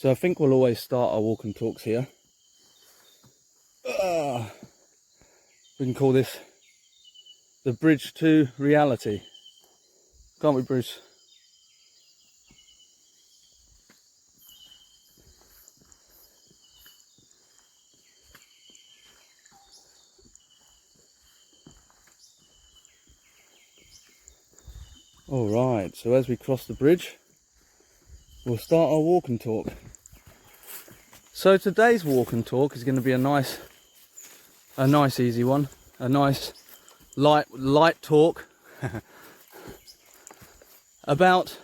So I think we'll always start our walk and talks here. We can call this the bridge to reality. Can't we, Bruce? Alright, so as we cross the bridge, we'll start our walk and talk. So today's walk and talk is going to be a nice easy one, a nice light talk about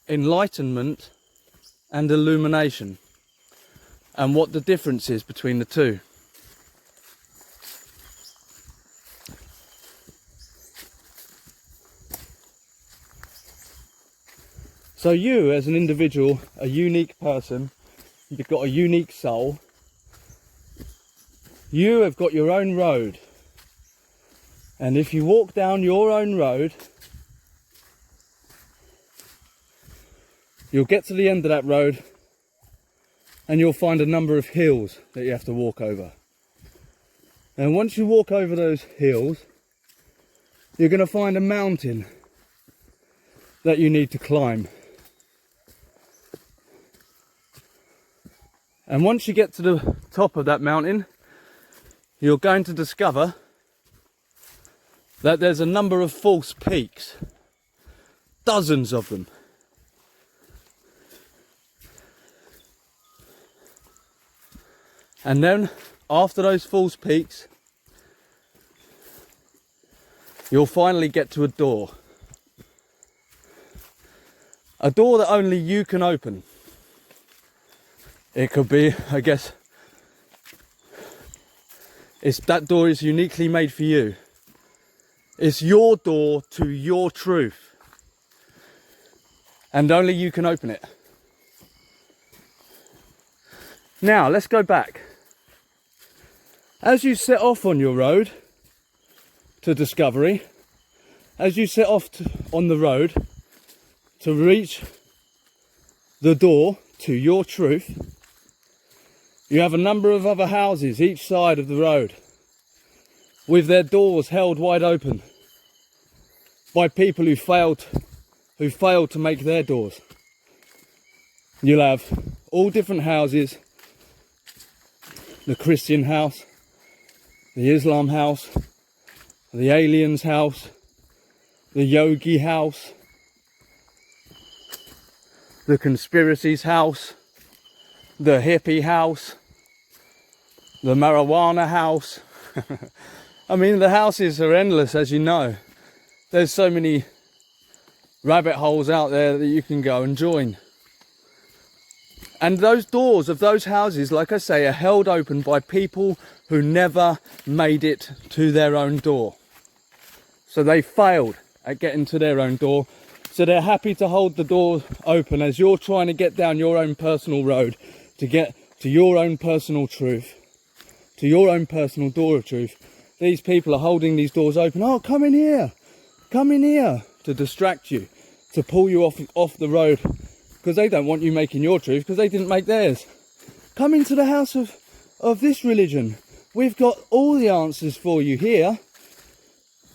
enlightenment and illumination and what the difference is between the two. So you as an individual, a unique person, you've got a unique soul. You have got your own road. And if you walk down your own road, you'll get to the end of that road and you'll find a number of hills that you have to walk over. And once you walk over those hills, you're going to find a mountain that you need to climb. And once you get to the top of that mountain, you're going to discover that there's a number of false peaks, dozens of them. And then after those false peaks, you'll finally get to a door. A door that only you can open. It could be, I guess, that door is uniquely made for you. It's your door to your truth. And only you can open it. Now, let's go back. As you set off on your road to discovery, as you set off on the road to reach the door to your truth, you have a number of other houses each side of the road with their doors held wide open by people who failed to make their doors. You'll have all different houses, the Christian house, the Islam house, the aliens house, the yogi house, the conspiracies house, the hippie house, the marijuana house. I mean, the houses are endless, as you know. There's so many rabbit holes out there that you can go and join. And those doors of those houses, like I say, are held open by people who never made it to their own door. So they failed at getting to their own door. So they're happy to hold the door open as you're trying to get down your own personal road to get to your own personal truth, to your own personal door of truth. These people are holding these doors open. Oh, come in here, to distract you, to pull you off the road, because they don't want you making your truth, because they didn't make theirs. Come into the house of this religion. We've got all the answers for you here.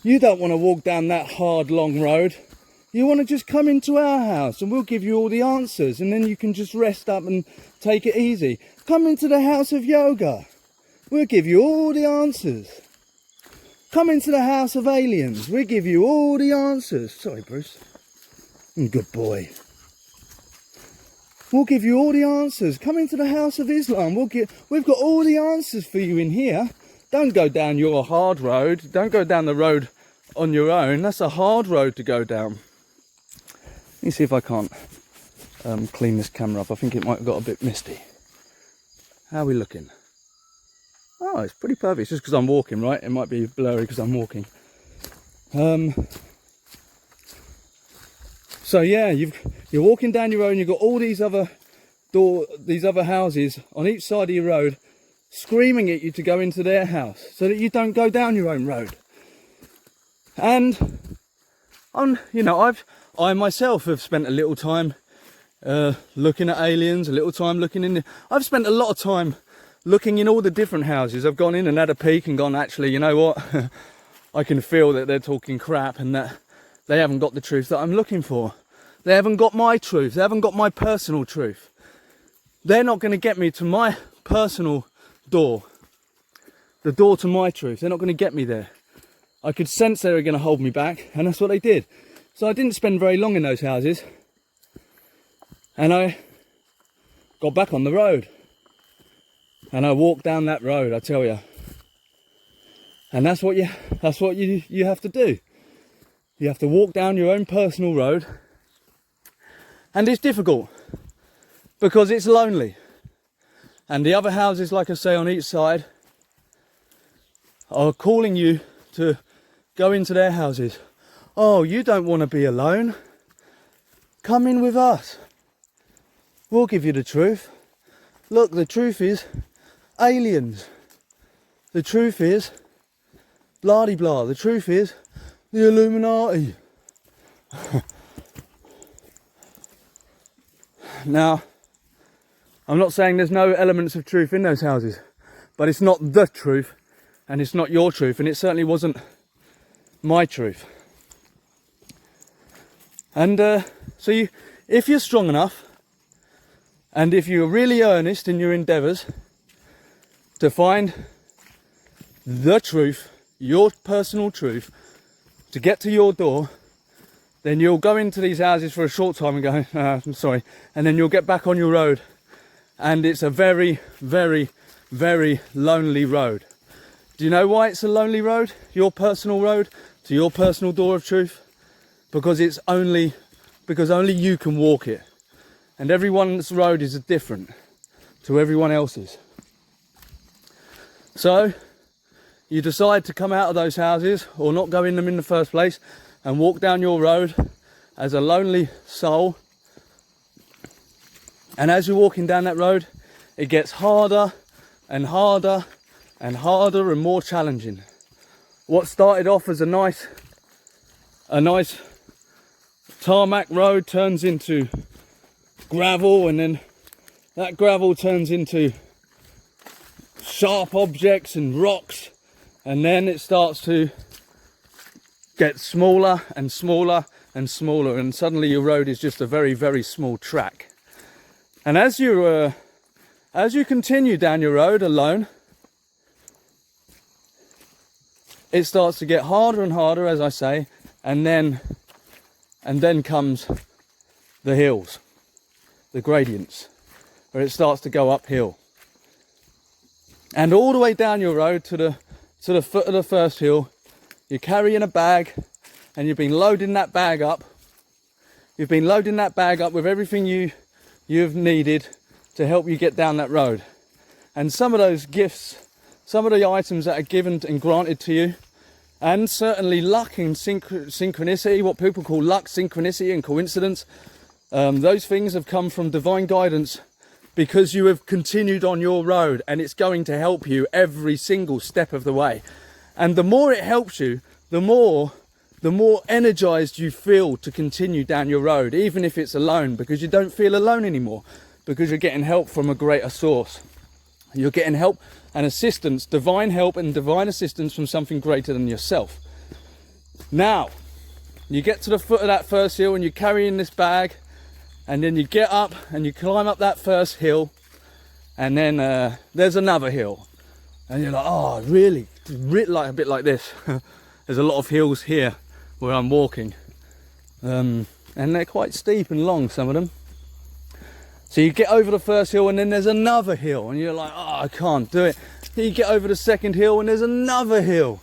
You don't want to walk down that hard, long road. You want to just come into our house and we'll give you all the answers, and then you can just rest up and take it easy. Come into the house of yoga. We'll give you all the answers. Come into the house of aliens. We'll give you all the answers. Sorry, Bruce. Good boy. We'll give you all the answers. Come into the house of Islam. We've got all the answers for you in here. Don't go down your hard road. Don't go down the road on your own. That's a hard road to go down. Let me see if I can't clean this camera up. I think it might have got a bit misty. How are we looking? Oh, it's pretty perfect. It's just because I'm walking, right? It might be blurry because I'm walking. So yeah, you're walking down your road and you've got all these other houses on each side of your road screaming at you to go into their house so that you don't go down your own road. And I myself have spent a little time looking at aliens, a little time looking in. I've spent a lot of time looking in all the different houses. I've gone in and had a peek and gone, actually, you know what? I can feel that they're talking crap and that they haven't got the truth that I'm looking for. They haven't got my truth. They haven't got my personal truth. They're not going to get me to my personal door. The door to my truth. They're not going to get me there. I could sense they were going to hold me back, and that's what they did. So I didn't spend very long in those houses. And I got back on the road. And I walked down that road, I tell you. And that's what you have to do. You have to walk down your own personal road. And it's difficult because it's lonely. And the other houses, like I say, on each side are calling you to go into their houses. Oh, you don't want to be alone? Come in with us. We'll give you the truth. Look, the truth is aliens. The truth is blah-de-blah. The truth is the Illuminati. Now, I'm not saying there's no elements of truth in those houses, but it's not the truth, and it's not your truth, and it certainly wasn't my truth. And so if you're strong enough, and if you're really earnest in your endeavours to find the truth, your personal truth, to get to your door, then you'll go into these houses for a short time and go, I'm sorry, and then you'll get back on your road. And it's a very, very, very lonely road. Do you know why it's a lonely road? Your personal road to your personal door of truth? Because only you can walk it. And everyone's road is different to everyone else's. So you decide to come out of those houses or not go in them in the first place and walk down your road as a lonely soul. And as you're walking down that road, it gets harder and harder and harder and more challenging. What started off as a nice tarmac road turns into gravel, and then that gravel turns into sharp objects and rocks, and then it starts to get smaller and smaller and smaller, and suddenly your road is just a very, very small track. And as you continue down your road alone, it starts to get harder and harder, as I say, and then comes the hills, the gradients, where it starts to go uphill. And all the way down your road to the foot of the first hill, you're carrying a bag, and you've been loading that bag up. You've been loading that bag up with everything you've needed to help you get down that road. And some of those gifts, some of the items that are given and granted to you, and certainly luck and synchronicity, what people call luck, synchronicity and coincidence, those things have come from divine guidance because you have continued on your road, and it's going to help you every single step of the way. And the more it helps you, the more energized you feel to continue down your road, even if it's alone, because you don't feel alone anymore, because you're getting help from a greater source. You're getting help and assistance, divine help and divine assistance from something greater than yourself. Now, you get to the foot of that first hill and you're carrying this bag, and then you get up and you climb up that first hill, and then there's another hill. And you're like, oh, really? Like a bit like this. There's a lot of hills here where I'm walking. And they're quite steep and long, some of them. So you get over the first hill and then there's another hill, and you're like, oh, I can't do it. Then you get over the second hill and there's another hill.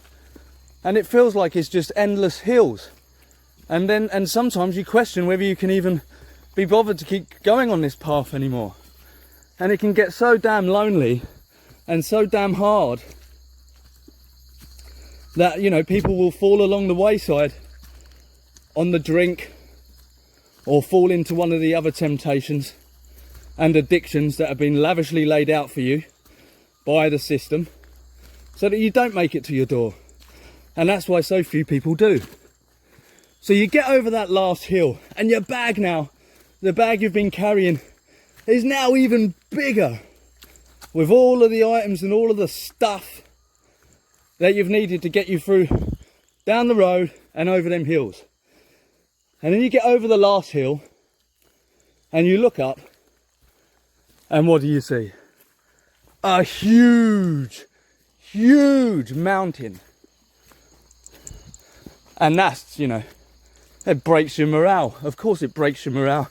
And it feels like it's just endless hills. And sometimes you question whether you can even be bothered to keep going on this path anymore. And it can get so damn lonely and so damn hard that, you know, people will fall along the wayside on the drink, or fall into one of the other temptations and addictions that have been lavishly laid out for you by the system, so that you don't make it to your door. And that's why so few people do. So you get over that last hill, and your bag now the bag you've been carrying is now even bigger, with all of the items and all of the stuff that you've needed to get you through down the road and over them hills. And then you get over the last hill and you look up, and what do you see? A huge, huge mountain. And that's, you know, it breaks your morale. Of course it breaks your morale.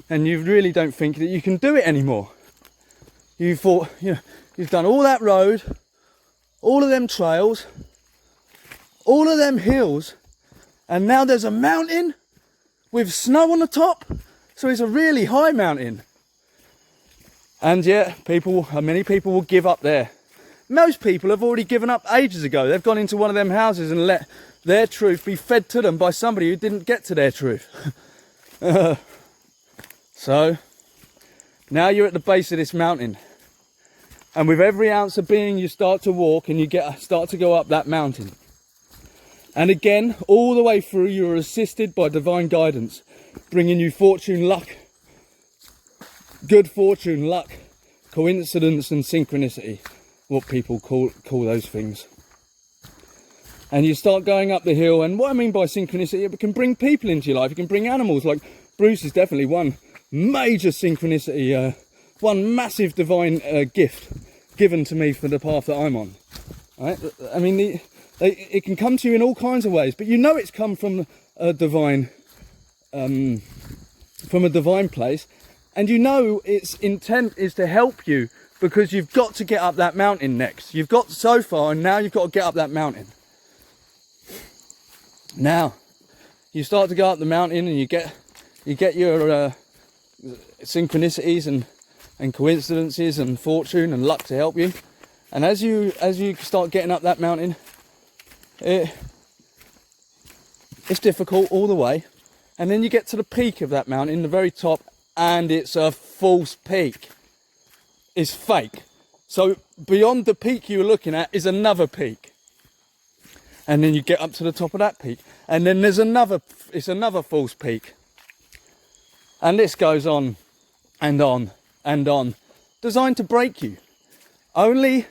And you really don't think that you can do it anymore. You thought, you know, you've done all that road, all of them trails, all of them hills, and now there's a mountain with snow on the top. So it's a really high mountain. And yet, many people will give up there. Most people have already given up ages ago. They've gone into one of them houses and let their truth be fed to them by somebody who didn't get to their truth. So, now you're at the base of this mountain. And with every ounce of being, you start to walk and you start to go up that mountain. And again, all the way through, you're assisted by divine guidance, bringing you fortune, luck, good fortune, luck, coincidence and synchronicity, what people call those things. And you start going up the hill, and what I mean by synchronicity, it can bring people into your life, it can bring animals, like Bruce is definitely one major synchronicity, one massive divine gift given to me for the path that I'm on. Right? I mean, it can come to you in all kinds of ways, but you know it's come from a divine place, and you know its intent is to help you, because you've got to get up that mountain next. You've got so far, and now you've got to get up that mountain. Now, you start to go up the mountain, and you get your synchronicities and coincidences and fortune and luck to help you. And as you start getting up that mountain, it's difficult all the way, and then you get to the peak of that mountain, the very top, and it's a false peak. It's fake. So beyond the peak you were looking at is another peak, and then you get up to the top of that peak, and then there's another false peak, and this goes on and on and on, designed to break you. Only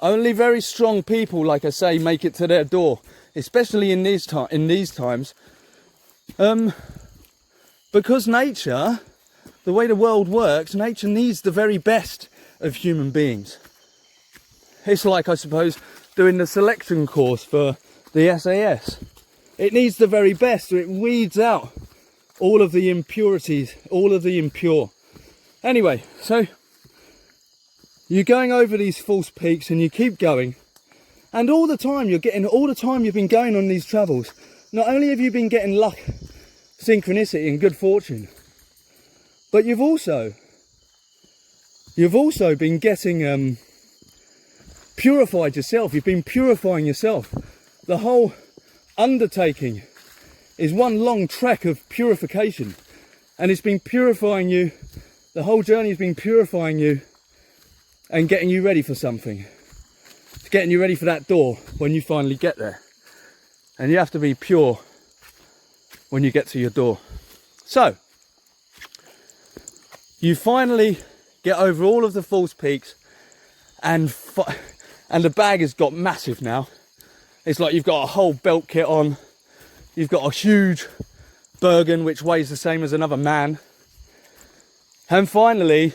very strong people, like I say, make it to their door, especially in these times, because nature, the way the world works, nature needs the very best of human beings. It's like, I suppose, doing the selection course for the SAS. It needs the very best, so it weeds out all of the impurities, all of the impure. Anyway, so you're going over these false peaks and you keep going, and all the time you've been going on these travels, not only have you been getting luck, synchronicity and good fortune, but you've also been getting purified yourself. You've been purifying yourself. The whole undertaking is one long trek of purification, and it's been purifying you. The whole journey has been purifying you and getting you ready for something. It's getting you ready for that door when you finally get there. And you have to be pure when you get to your door. So, you finally get over all of the false peaks, and the bag has got massive now. It's like you've got a whole belt kit on. You've got a huge Bergen which weighs the same as another man. And finally,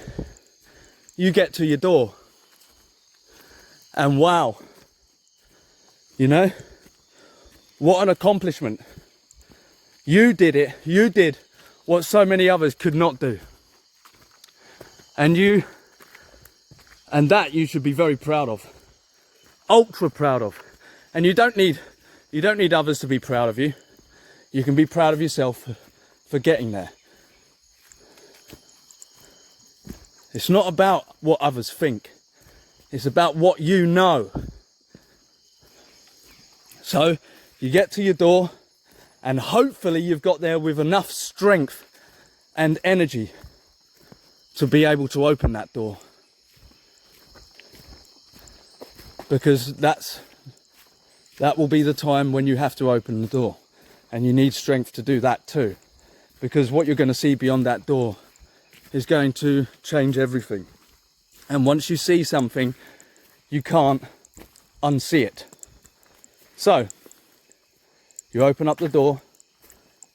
you get to your door. And wow, you know, what an accomplishment. You did it. You did what so many others could not do. And that you should be very proud of. Ultra proud of. And you don't need others to be proud of you. You can be proud of yourself for getting there. It's not about what others think. It's about what you know. So you get to your door, and hopefully you've got there with enough strength and energy to be able to open that door. Because that will be the time when you have to open the door. And you need strength to do that too. because what you're going to see beyond that door is going to change everything. And once you see something, you can't unsee it. So you open up the door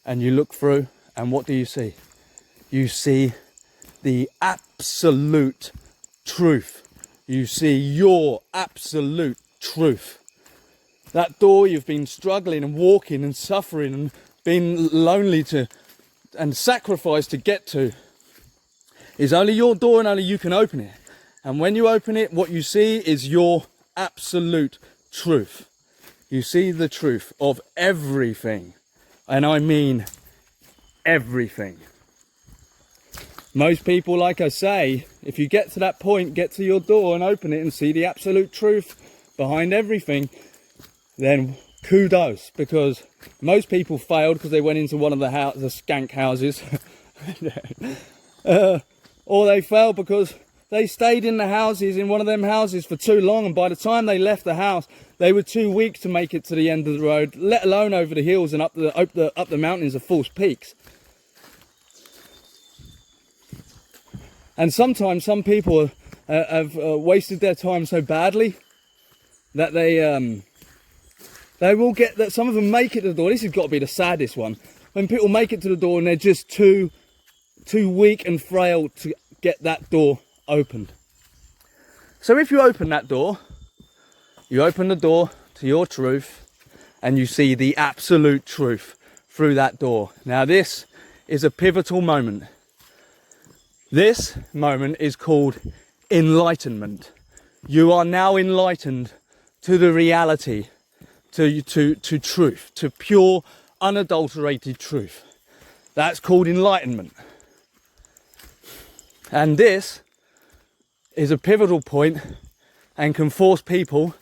and you look through, and what do you see? You see the absolute truth. You see your absolute truth. That door you've been struggling and walking and suffering and been lonely to and sacrificed to get to is only your door, and only you can open it. And when you open it, what you see is your absolute truth. You see the truth of everything. And I mean everything. Most people, like I say, if you get to that point, get to your door and open it and see the absolute truth behind everything, then kudos, because most people failed because they went into one of the skank houses. Or they failed because they stayed in the houses, in one of them houses, for too long, and by the time they left the house, they were too weak to make it to the end of the road, let alone over the hills and up the mountains of false peaks. And sometimes some people have wasted their time so badly that they will get that. Some of them make it to the door. This has got to be the saddest one. When people make it to the door and they're just too weak and frail to get that door opened. So if you open that door, you open the door to your truth, and you see the absolute truth through that door. Now this is a pivotal moment. This moment is called enlightenment. You are now enlightened to the reality, to truth, to pure, unadulterated truth. That's called enlightenment. And this is a pivotal point and can force people,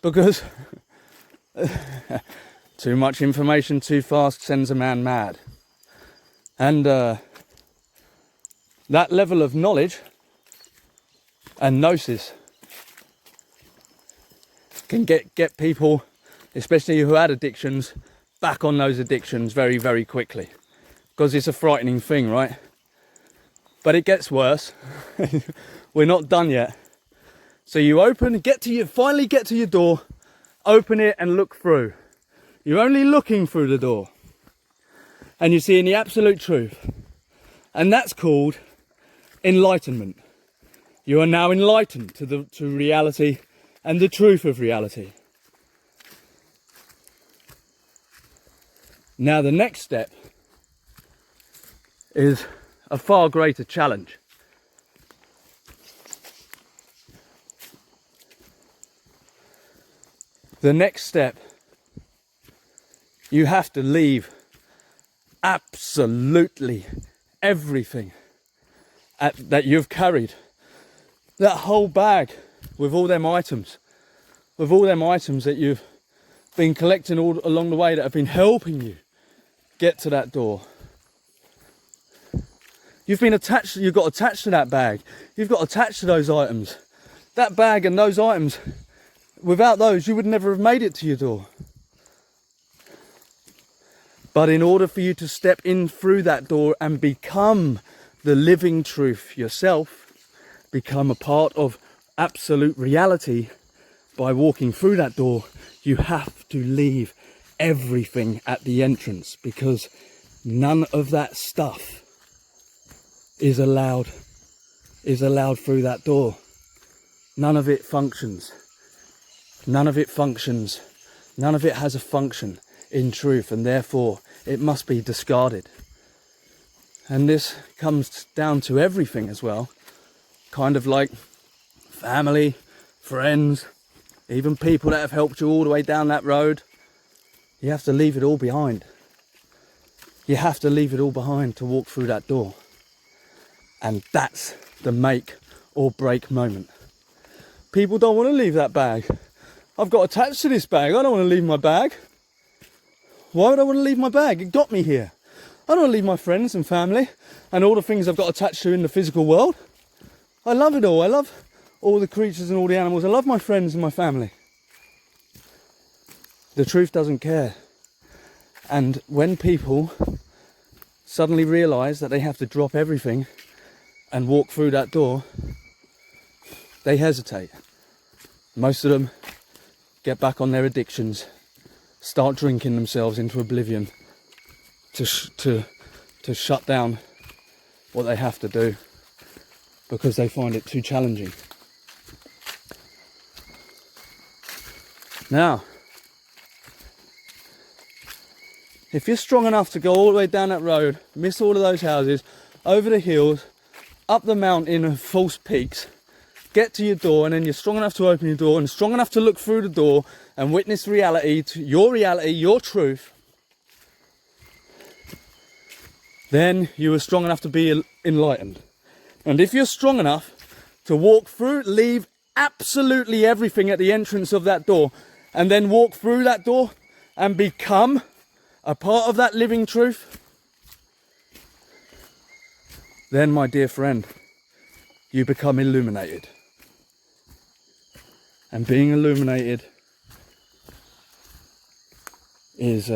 because too much information too fast sends a man mad. And that level of knowledge and gnosis can get people, especially who had addictions, back on those addictions very, very quickly. Because it's a frightening thing, right? But it gets worse. We're not done yet. So you finally get to your door, open it and look through. You're only looking through the door. And you're seeing the absolute truth. And that's called enlightenment. You are now enlightened to reality and the truth of reality. Now the next step is a far greater challenge. The next step, you have to leave absolutely everything that you've carried. That whole bag with all them items, that you've been collecting all along the way that have been helping you get to that door. You've got attached to that bag. You've got attached to those items. That bag and those items, without those, you would never have made it to your door. But in order for you to step in through that door and become the living truth yourself, become a part of absolute reality by walking through that door, you have to leave everything at the entrance, because none of that stuff is allowed through that door. None of it functions. None of it functions. None of it has a function in truth, and therefore it must be discarded. And this comes down to everything as well, kind of like family, friends, even people that have helped you all the way down that road. You have to leave it all behind. You have to leave it all behind to walk through that door. And that's the make or break moment. People don't want to leave that bag. I've got attached to this bag. I don't want to leave my bag. Why would I want to leave my bag? It got me here. I don't want to leave my friends and family and all the things I've got attached to in the physical world. I love it all. I love all the creatures and all the animals. I love my friends and my family. The truth doesn't care. And when people suddenly realise that they have to drop everything and walk through that door, they hesitate. Most of them get back on their addictions, start drinking themselves into oblivion to shut down what they have to do because they find it too challenging. Now, if you're strong enough to go all the way down that road, miss all of those houses, over the hills, up the mountain of false peaks, get to your door, and then you're strong enough to open your door and strong enough to look through the door and witness reality, your truth, then you are strong enough to be enlightened. And if you're strong enough to walk through, leave absolutely everything at the entrance of that door, and then walk through that door and become a part of that living truth, then, my dear friend, you become illuminated. And being illuminated is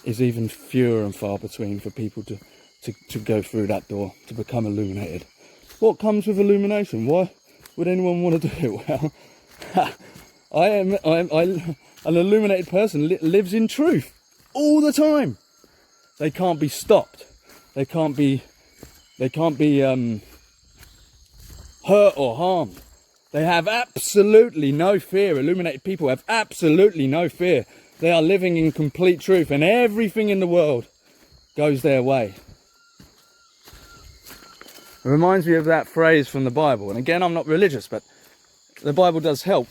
even fewer and far between for people to go through that door, to become illuminated. What comes with illumination? Why would anyone want to do it? Well, an illuminated person lives in truth all the time. They can't be stopped. They can't be hurt or harmed. They have absolutely no fear. Illuminated people have absolutely no fear. They are living in complete truth, and everything in the world goes their way. It reminds me of that phrase from the Bible. And again, I'm not religious, but the Bible does help.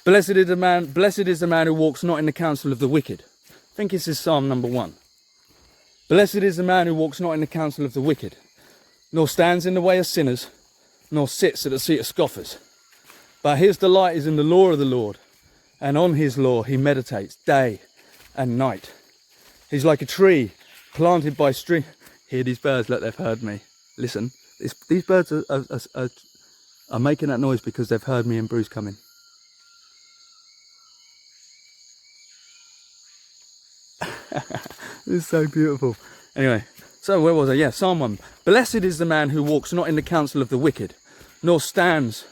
Blessed is the man who walks not in the counsel of the wicked. I think this is Psalm number 1. Blessed is the man who walks not in the counsel of the wicked, nor stands in the way of sinners, nor sits at the seat of scoffers. But his delight is in the law of the Lord, and on his law he meditates day and night. He's like a tree planted by stream. Hear these birds, look, they've heard me. Listen, these birds are making that noise because they've heard me and Bruce coming. This is so beautiful. Anyway, so where was I? Yeah, Psalm 1. Blessed is the man who walks not in the counsel of the wicked, nor stands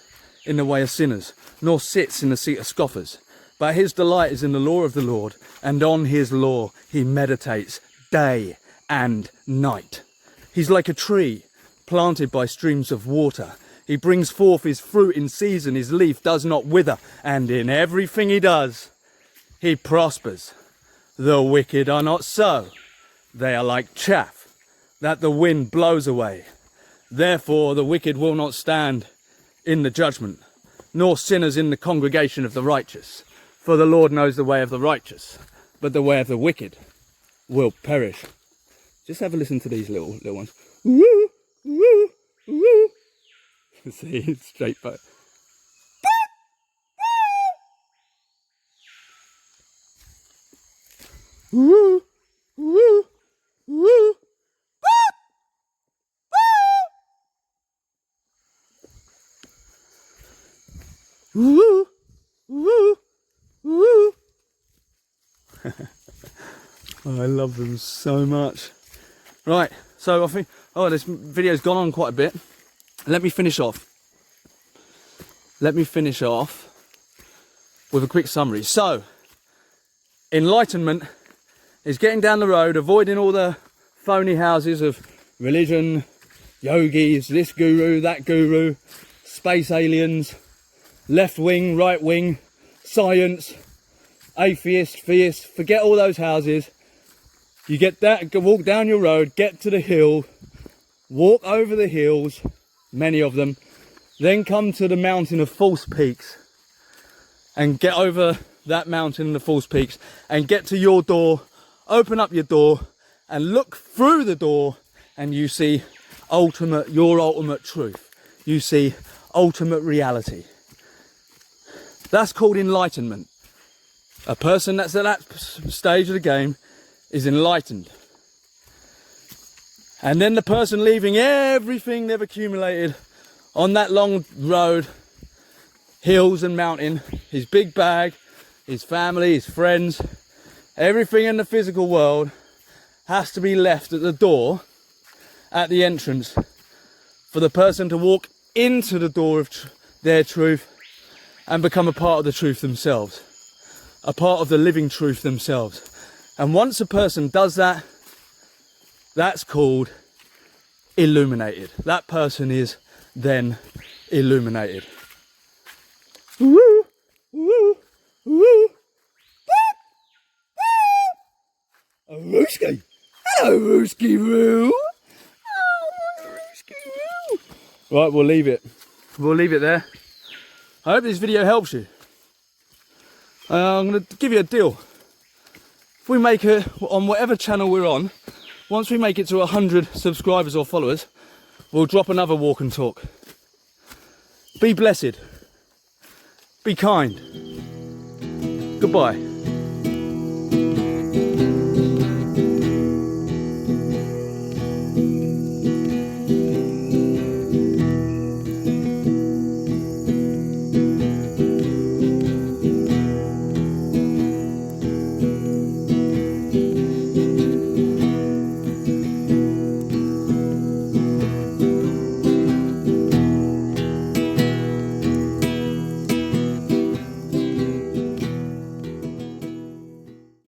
in the way of sinners, nor sits in the seat of scoffers. But his delight is in the law of the Lord, and on his law he meditates day and night. He's like a tree planted by streams of water. He brings forth his fruit in season, his leaf does not wither, and in everything he does, he prospers. The wicked are not so. They are like chaff that the wind blows away. Therefore the wicked will not stand in the judgment, nor sinners in the congregation of the righteous. For the Lord knows the way of the righteous, but the way of the wicked will perish. Just have a listen to these little ones. Woo, woo, woo. See, it's straight back. Woo, woo, woo. Woo, woo, woo. Oh, I love them so much. Right, so I think, this video's gone on quite a bit. Let me finish off. With a quick summary. So, enlightenment is getting down the road, avoiding all the phony houses of religion, yogis, this guru, that guru, space aliens, left wing, right wing, science, atheist, theist. Forget all those houses. You get that, walk down your road, get to the hill, walk over the hills, many of them, then come to the mountain of false peaks and get over that mountain and the false peaks and get to your door, open up your door and look through the door, and you see your ultimate truth. You see ultimate reality. That's called enlightenment. A person that's at that stage of the game is enlightened. And then the person leaving everything they've accumulated on that long road, hills and mountain, his big bag, his family, his friends, Everything in the physical world has to be left at the door, at the entrance, for the person to walk into the door of their truth and become a part of the truth themselves, a part of the living truth themselves. And once a person does that, that's called illuminated. That person is then illuminated. Woo, woo, woo. Rooski. Hello, Rooski Roo. Oh, Rooski Roo. Right, we'll leave it. We'll leave it there. I hope this video helps you. I'm going to give you a deal. If we make it on whatever channel we're on, once we make it to 100 subscribers or followers, we'll drop another walk and talk. Be blessed. Be kind. Goodbye.